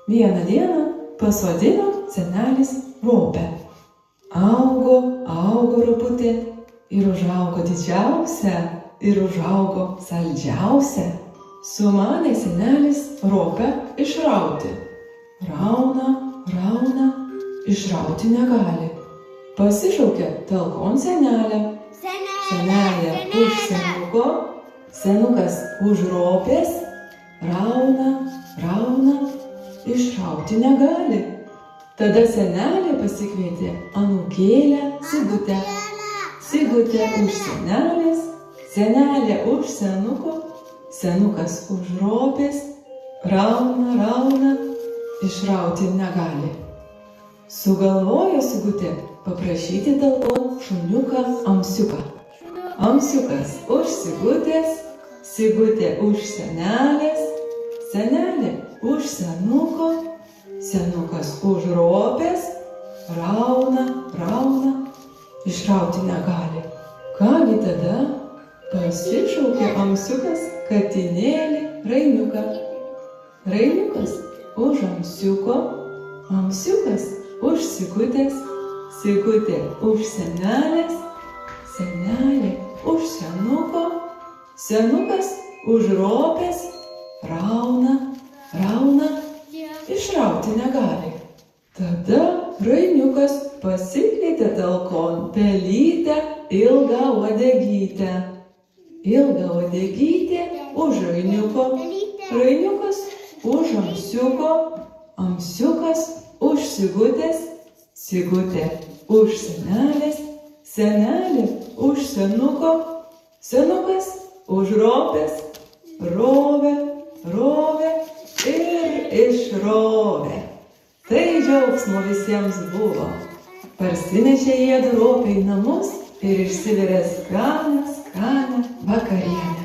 Vieną dieną pasodino senelis ropę. Augo, augo roputė ir užaugo didžiausia ir užaugo saldžiausia. Sumanė senelis ropę išrauti. Rauna, rauna, išrauti negali. Pasišaukė talkon senelę. Senelė už senuko, senukas už ropės. Rauna, rauna, išrauti negali. Tada senelė pasikvietė anūkėlę Sigutę. Sigutė už senelės, senelė už senuko, senukas už ropės. Rauna, rauna, išrauti negali. Sugalvojo Sigutė paprašyti talkon šuniuką Amsiuką. Amsiukas už Sigutės, Sigutė už senelės, senelė už senuko, senukas už ropės. Rauna, rauna, išrauti negali. Kągi tada pasišaukė Amsiukas katinėlį Rainiuką. Rainiukas už Amsiuko, Amsiukas už Sigutės, Sigutė už senelės, senelė už senuko, senukas už ropės. Rauna, rauna, išrauti negali. Tada Rainiukas pasikvietė talkon pelytę Ilgą uodegytę. Ilga uodegytė už Rainiuko, Rainiukas už Amsiuko, Amsiukas už Sigutės, Sigutė už senelės, senelė už senuko, senukas už ropės. Rovė, rovė ir išrovė. Tai džiaugsmo visiems buvo. Parsinešė jie ropę į namus ir išsivirė skanią vakarienę.